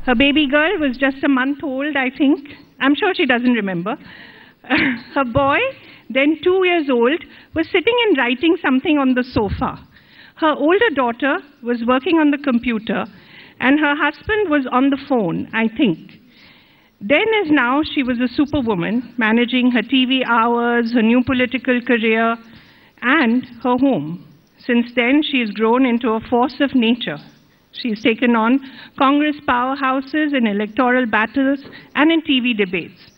Her baby girl was just a month old, I think. I'm sure she doesn't remember. Her boy, then 2 years old, was sitting and writing something on the sofa. Her older daughter was working on the computer, and her husband was on the phone, I think. Then as now, she was a superwoman, managing her TV hours, her new political career, and her home. Since then, she has grown into a force of nature. She's taken on Congress powerhouses in electoral battles and in TV debates.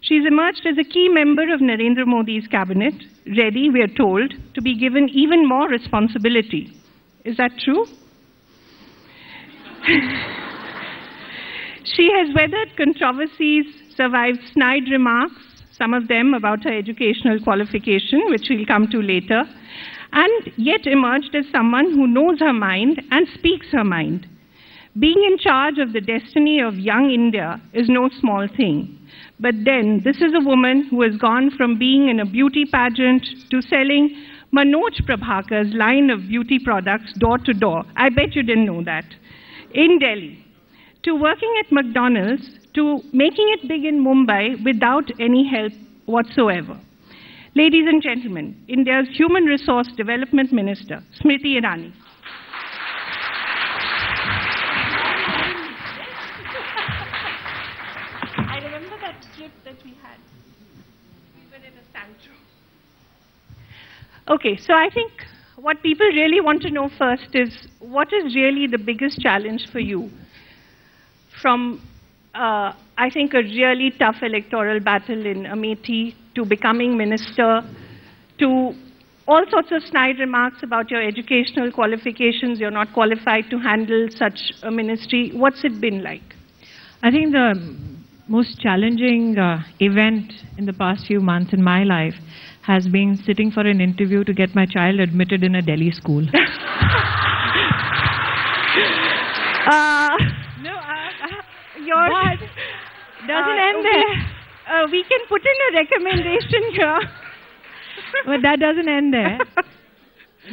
She's emerged as a key member of Narendra Modi's cabinet, ready, we are told, to be given even more responsibility. Is that true? She has weathered controversies, survived snide remarks, some of them about her educational qualification, which we'll come to later, and yet emerged as someone who knows her mind and speaks her mind. Being in charge of the destiny of young India is no small thing. But then, this is a woman who has gone from being in a beauty pageant to selling Manoj Prabhakar's line of beauty products door to door. I bet you didn't know that. In Delhi. To working at McDonald's, to making it big in Mumbai without any help whatsoever. Ladies and gentlemen, India's Human Resource Development Minister, Smriti Irani. I remember that trip that we had. We were in a sanctuary. Okay, so I think what people really want to know first is, what is really the biggest challenge for you? From, I think, a really tough electoral battle in Amethi, to becoming minister, to all sorts of snide remarks about your educational qualifications, you're not qualified to handle such a ministry. What's it been like? I think the most challenging event in the past few months in my life has been sitting for an interview to get my child admitted in a Delhi school. Yours doesn't end there. We can put in a recommendation here. But that doesn't end there.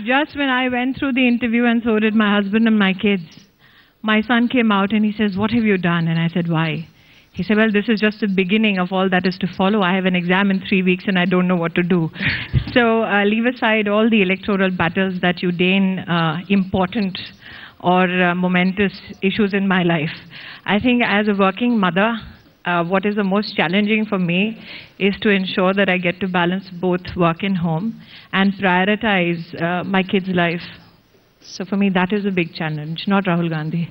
Just when I went through the interview, and so did my husband and my kids, my son came out and he says, "What have you done?" And I said, "Why?" He said, "Well, this is just the beginning of all that is to follow. I have an exam in 3 weeks and I don't know what to do." So leave aside all the electoral battles that you deign important or momentous issues in my life. I think as a working mother, what is the most challenging for me is to ensure that I get to balance both work and home and prioritize my kids' life. So for me, that is a big challenge, not Rahul Gandhi.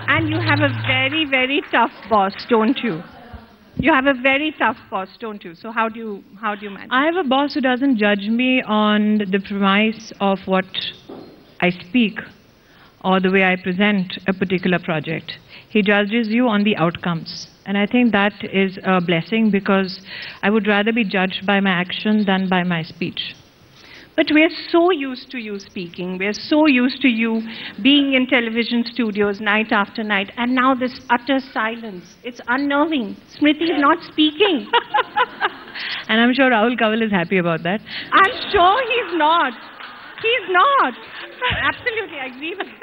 And you have a very, very tough boss, don't you? You have a very tough boss, don't you? So how do you manage? I have a boss who doesn't judge me on the premise of what I speak or the way I present a particular project. He judges you on the outcomes. And I think that is a blessing, because I would rather be judged by my action than by my speech. But we're so used to you speaking. We're so used to you being in television studios night after night. And now this utter silence. It's unnerving. Smriti is not speaking. And I'm sure Rahul Kanwal is happy about that. I'm sure he's not. He's not. Absolutely, I agree with you.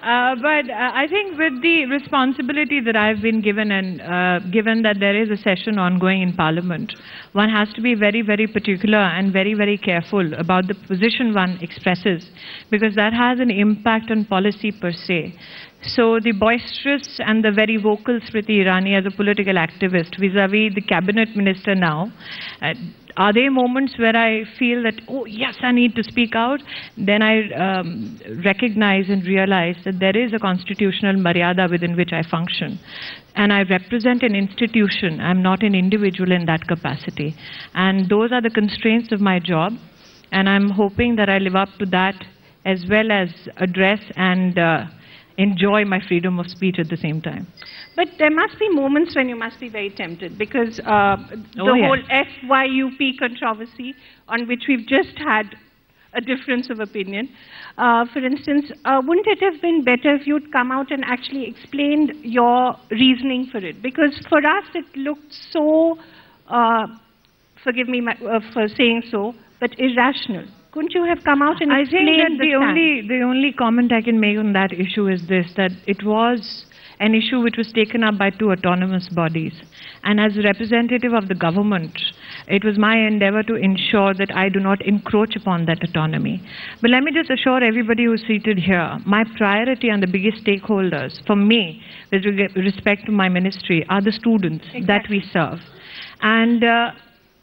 But I think with the responsibility that I've been given, and given that there is a session ongoing in Parliament, one has to be very, very particular and very, very careful about the position one expresses, because that has an impact on policy per se. So the boisterous and the very vocal Smriti Irani as a political activist vis-a-vis the cabinet minister now, are there moments where I feel that, oh yes, I need to speak out? Then I recognize and realize that there is a constitutional maryada within which I function. And I represent an institution. I'm not an individual in that capacity. And those are the constraints of my job. And I'm hoping that I live up to that, as well as address and enjoy my freedom of speech at the same time. But there must be moments when you must be very tempted, because whole FYUP controversy, on which we've just had a difference of opinion, for instance, wouldn't it have been better if you'd come out and actually explained your reasoning for it? Because for us it looked so, forgive me for saying so, but irrational. Couldn't you have come out and I explained think that the only comment I can make on that issue is this, that it was an issue which was taken up by 2 autonomous bodies. And as a representative of the government, it was my endeavor to ensure that I do not encroach upon that autonomy. But let me just assure everybody who's seated here, my priority and the biggest stakeholders for me, with respect to my ministry, are the students that we serve. And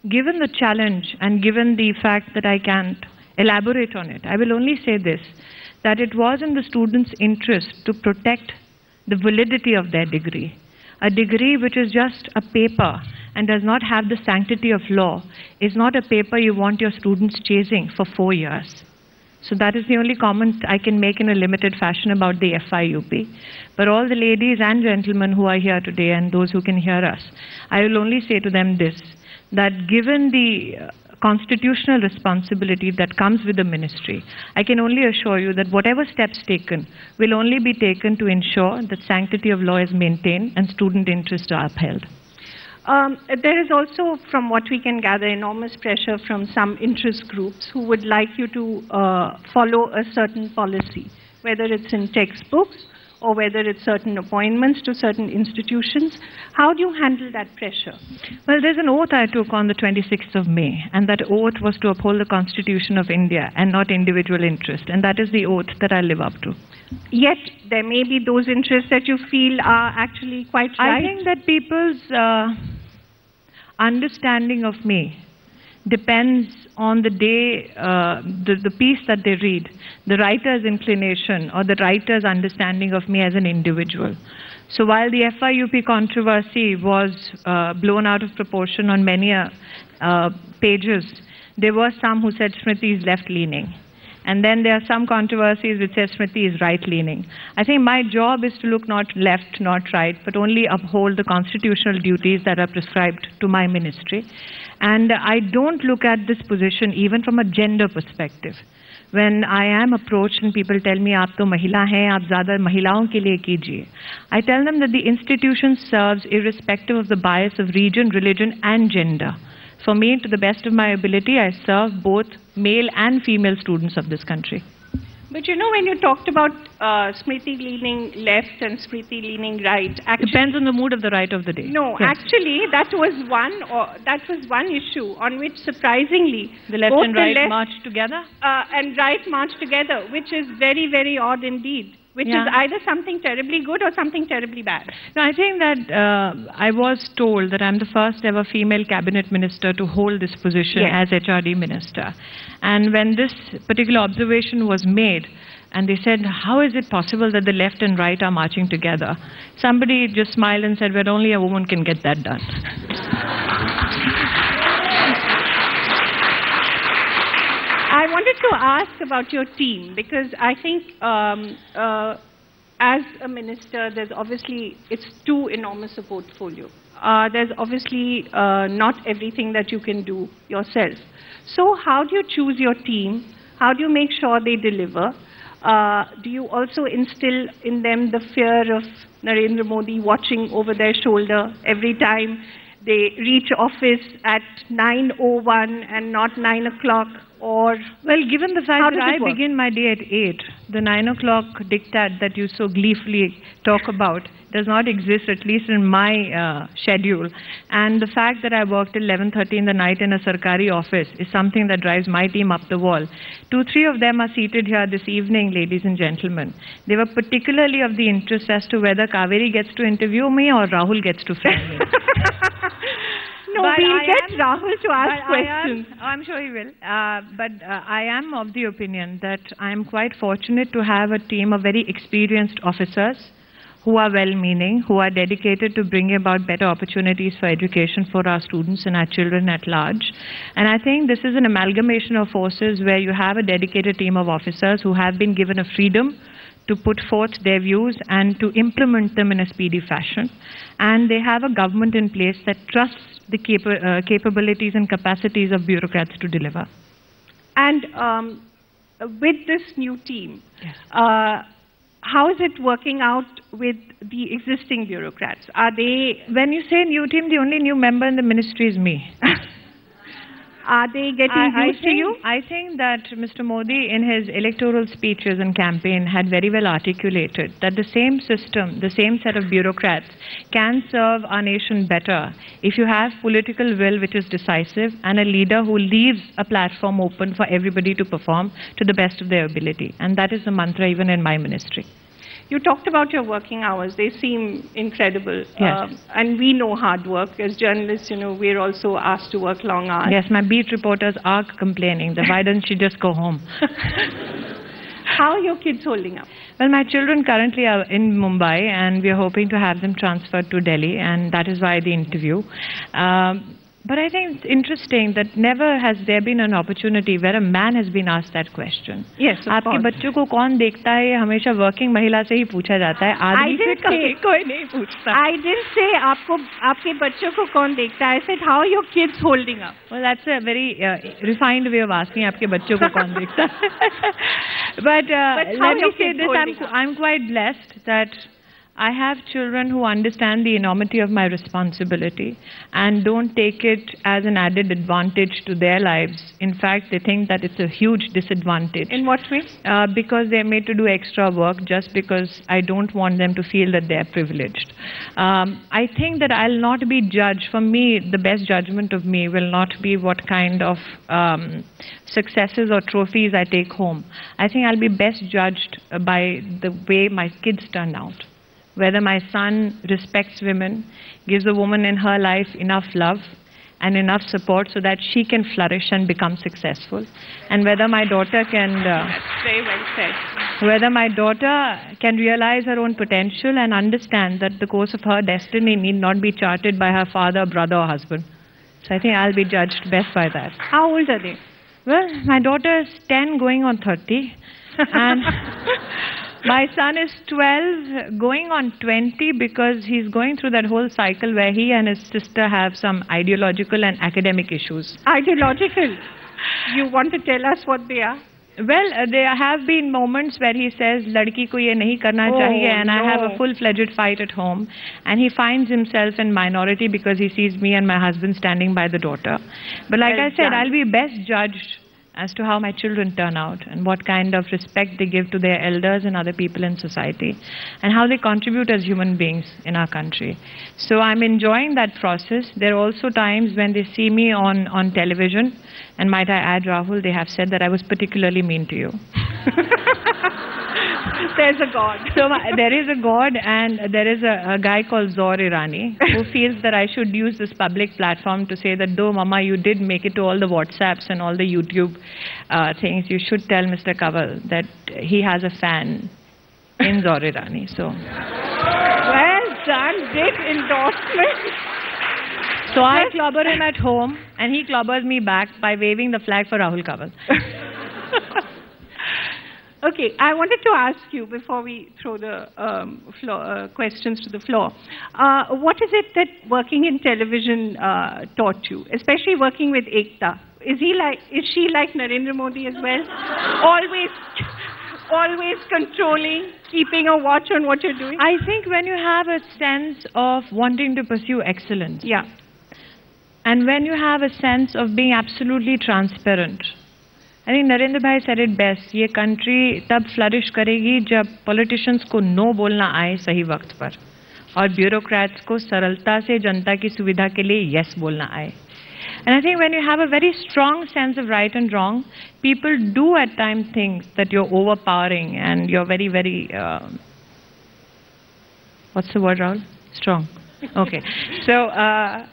given the challenge and given the fact that I can't elaborate on it, I will only say this, that it was in the students' interest to protect the validity of their degree. A degree which is just a paper and does not have the sanctity of law is not a paper you want your students chasing for 4 years. So that is the only comment I can make in a limited fashion about the FIUP. But all the ladies and gentlemen who are here today and those who can hear us, I will only say to them this, that given the constitutional responsibility that comes with the ministry, I can only assure you that whatever steps taken will only be taken to ensure that sanctity of law is maintained and student interests are upheld. There is also, from what we can gather, enormous pressure from some interest groups who would like you to follow a certain policy, whether it's in textbooks or whether it's certain appointments to certain institutions. How do you handle that pressure? Well, there's an oath I took on the 26th of May, and that oath was to uphold the Constitution of India and not individual interest, and that is the oath that I live up to. Yet, there may be those interests that you feel are actually quite right. I think that people's understanding of me depends on the day, the piece that they read, the writer's inclination or the writer's understanding of me as an individual. So while the FIUP controversy was blown out of proportion on many pages, there were some who said Smriti is left-leaning. And then there are some controversies which say Smriti is right-leaning. I think my job is to look not left, not right, but only uphold the constitutional duties that are prescribed to my ministry. And I don't look at this position even from a gender perspective. When I am approached and people tell me, "Aap to mahila hain, aap zyada mahilaon ke liye kijiye," I tell them that the institution serves irrespective of the bias of region, religion, and gender. For me, to the best of my ability, I serve both male and female students of this country. But you know, when you talked about Smriti leaning left and Smriti leaning right, actually, depends on the mood of the right of the day. No, yes. Actually, that was one issue on which, surprisingly, the left and right marched together, and right marched together, which is very, very odd indeed. Which is either something terribly good or something terribly bad. No, I think that I was told that I'm the first ever female cabinet minister to hold this position as HRD minister. And when this particular observation was made, and they said, how is it possible that the left and right are marching together? Somebody just smiled and said, well, only a woman can get that done. I wanted to ask about your team, because I think as a minister, there's obviously, it's too enormous a portfolio. There's obviously not everything that you can do yourself. So how do you choose your team? How do you make sure they deliver? Do you also instill in them the fear of Narendra Modi watching over their shoulder every time they reach office at 9:01 and not 9 o'clock? Or, well, given the fact that I begin my day at 8, the 9 o'clock diktat that you so gleefully talk about does not exist, at least in my schedule. And the fact that I work till 11:30 in the night in a Sarkari office is something that drives my team up the wall. 2-3 of them are seated here this evening, ladies and gentlemen. They were particularly of the interest as to whether Kaveri gets to interview me or Rahul gets to film me. No, we'll get Rahul to ask questions. I'm sure he will. But I am of the opinion that I'm quite fortunate to have a team of very experienced officers who are well-meaning, who are dedicated to bringing about better opportunities for education for our students and our children at large. And I think this is an amalgamation of forces where you have a dedicated team of officers who have been given a freedom to put forth their views and to implement them in a speedy fashion. And they have a government in place that trusts the capabilities and capacities of bureaucrats to deliver. And with this new team, how is it working out with the existing bureaucrats? Are they... When you say new team, the only new member in the ministry is me. Are they getting used to you? I think that Mr. Modi, in his electoral speeches and campaign, had very well articulated that the same system, the same set of bureaucrats can serve our nation better if you have political will which is decisive and a leader who leaves a platform open for everybody to perform to the best of their ability. And that is the mantra even in my ministry. You talked about your working hours. They seem incredible. Yes. And we know hard work. As journalists, we're also asked to work long hours. Yes, my beat reporters are complaining that why doesn't she just go home? How are your kids holding up? Well, my children currently are in Mumbai and we are hoping to have them transferred to Delhi, and that is why the interview. But I think it's interesting that never has there been an opportunity where a man has been asked that question. Yes, of आपके course. बच्चों को कौन देखता है, ये हमेशा working महिला से ही पूछा जाता है. आदमी से कभी कोई नहीं पूछता. I didn't say आपके बच्चों को कौन देखता है. I said how are your kids holding up? Well, that's a very refined way of asking आपके बच्चों को कौन देखता है. But let me say this, I'm quite blessed that I have children who understand the enormity of my responsibility and don't take it as an added advantage to their lives. In fact, they think that it's a huge disadvantage. In what way? Because they're made to do extra work just because I don't want them to feel that they're privileged. I think that I'll not be judged. For me, the best judgment of me will not be what kind of successes or trophies I take home. I think I'll be best judged by the way my kids turn out. Whether my son respects women, gives a woman in her life enough love and enough support so that she can flourish and become successful. And whether my daughter can... That's very well said. Whether my daughter can realize her own potential and understand that the course of her destiny need not be charted by her father, brother or husband. So I think I'll be judged best by that. How old are they? Well, my daughter is 10 going on 30 and my son is 12 going on 20 because he's going through that whole cycle where he and his sister have some ideological and academic issues. Ideological? You want to tell us what they are? Well, there have been moments where he says, "Ladki ko ye nahi karna chahiye," and no. I have a full-fledged fight at home. And he finds himself in minority because he sees me and my husband standing by the daughter. But like I said, I'll be best judged as to how my children turn out and what kind of respect they give to their elders and other people in society and how they contribute as human beings in our country. So I'm enjoying that process. There are also times when they see me on television, and might I add, Rahul, they have said that I was particularly mean to you. There's a God. So there is a God, and there is a guy called Zohar Irani who feels that I should use this public platform to say that though, Mama, you did make it to all the WhatsApps and all the YouTube things, you should tell Mr. Kanwal that he has a fan in Zohar Irani. So. Well done, big endorsement. So I clobber him at home, and he clobbers me back by waving the flag for Rahul Kanwal. Okay, I wanted to ask you before we throw the questions to the floor. What is it that working in television taught you, especially working with Ekta? Is she like Narendra Modi as well? Always controlling, keeping a watch on what you're doing? I think when you have a sense of wanting to pursue excellence, yeah, and when you have a sense of being absolutely transparent, I think Narendra Bhai said it best. ये country तब flourish करेगी जब politicians को no बोलना आए सही वक्त पर और bureaucrats को सरलता से जनता की सुविधा के लिए yes बोलना आए. And I think when you have a very strong sense of right and wrong, people do at times think that you're overpowering and you're very, very, what's the word, Rahul? Strong. Okay. So,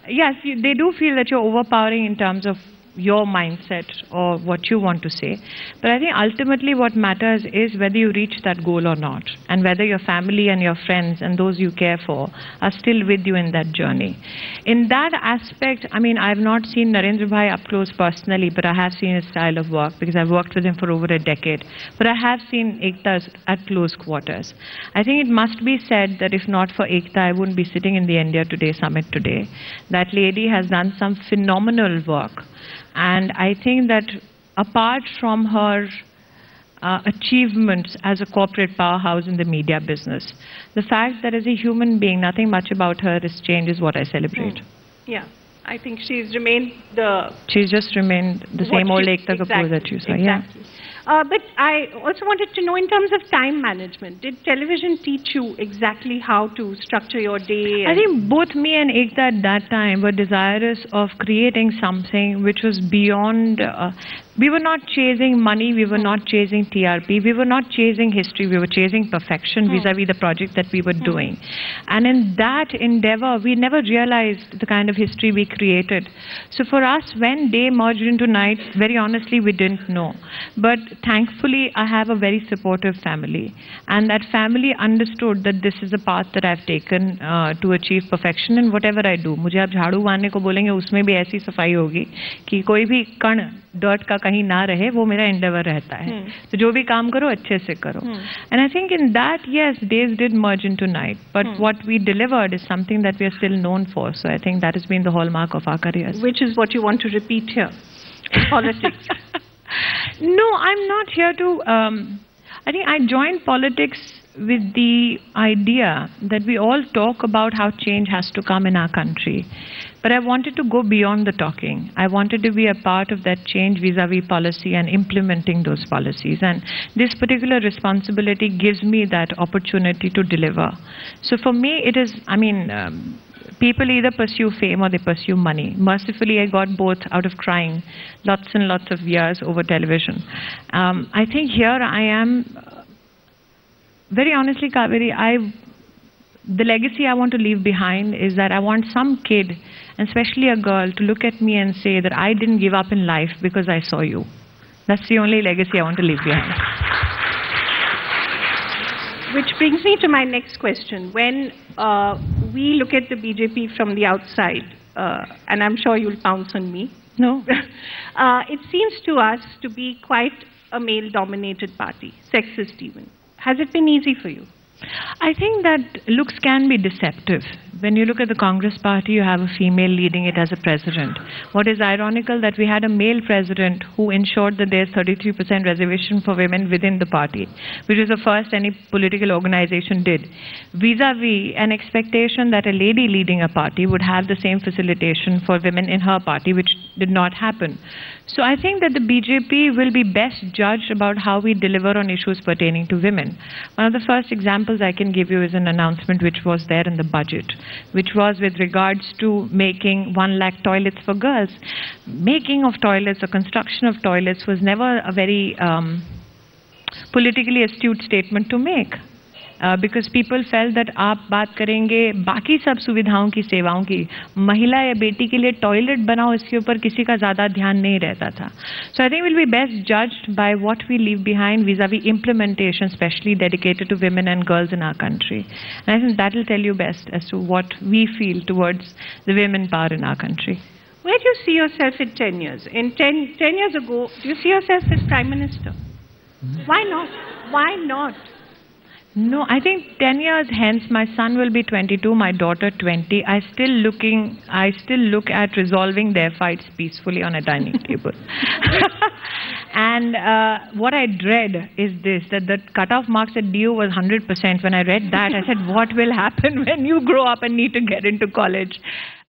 yes, they do feel that you're overpowering in terms of your mindset or what you want to say. But I think ultimately what matters is whether you reach that goal or not, and whether your family and your friends and those you care for are still with you in that journey. In that aspect, I mean, I've not seen Narendra Bhai up close personally, but I have seen his style of work because I've worked with him for over a decade. But I have seen Ekta at close quarters. I think it must be said that if not for Ekta, I wouldn't be sitting in the India Today Summit today. That lady has done some phenomenal work. And I think that apart from her achievements as a corporate powerhouse in the media business, the fact that as a human being, nothing much about her has changed is what I celebrate. Yeah. I think she's remained the... She's just remained the same old Ekta Kapoor that you saw. Exactly. But I also wanted to know, in terms of time management, did television teach you exactly how to structure your day? I think both me and Ekta at that time were desirous of creating something which was beyond... we were not chasing money, we were not chasing TRP, we were not chasing history, we were chasing perfection vis-a-vis the project that we were doing. And in that endeavor, we never realized the kind of history we created. So for us, when day merged into night, very honestly, we didn't know. But thankfully, I have a very supportive family. And that family understood that this is a path that I've taken to achieve perfection in whatever I do. मुझे आप झाड़ू मारने को बोलेंगे, उसमें भी ऐसी सफाई होगी कि कोई भी कण डर्ट का कहीं ना रहे, वो मेरा endeavor रहता है. तो जो भी काम करो अच्छे से करो. And I think in that, yes, days did merge into night. But what we delivered is something that we are still known for. So I think that has been the hallmark of our careers. Which is what you want to repeat here in politics. No, I'm not here to... I think I joined politics with the idea that we all talk about how change has to come in our country. But I wanted to go beyond the talking. I wanted to be a part of that change vis-a-vis policy and implementing those policies. And this particular responsibility gives me that opportunity to deliver. So for me, it is, people either pursue fame or they pursue money. Mercifully, I got both out of trying lots and lots of years over television. I think here I am, very honestly, Kaveri, the legacy I want to leave behind is that I want some kid, and especially a girl, to look at me and say that I didn't give up in life because I saw you. That's the only legacy I want to leave behind. Which brings me to my next question. When we look at the BJP from the outside, and I'm sure you'll pounce on me. No. It seems to us to be quite a male-dominated party, sexist even. Has it been easy for you? I think that looks can be deceptive. When you look at the Congress party, you have a female leading it as a president. What is ironical that we had a male president who ensured that there's 33% reservation for women within the party, which is the first any political organization did. Vis-a-vis an expectation that a lady leading a party would have the same facilitation for women in her party, which did not happen. So I think that the BJP will be best judged about how we deliver on issues pertaining to women. One of the first examples I can give you is an announcement which was there in the budget, which was with regards to making 1 lakh toilets for girls. Making of toilets or construction of toilets was never a very politically astute statement to make. Because people felt that आप बात करेंगे बाकी सब सुविधाओं की सेवाओं की, महिला या बेटी के लिए टॉयलेट बनाओ, इसके ऊपर किसी का ज़्यादा ध्यान नहीं रहता था. So I think we'll be best judged by what we leave behind vis-a-vis implementation, especially dedicated to women and girls in our country. And I think that will tell you best as to what we feel towards the women power in our country. Where do you see yourself in 10 years? In 10 years ago, do you see yourself as Prime Minister? Why not? Why not? No, I think 10 years hence, my son will be 22, my daughter 20. I still look at resolving their fights peacefully on a dining table. And what I dread is this, that the cutoff marks at DU was 100%. When I read that, I said, what will happen when you grow up and need to get into college?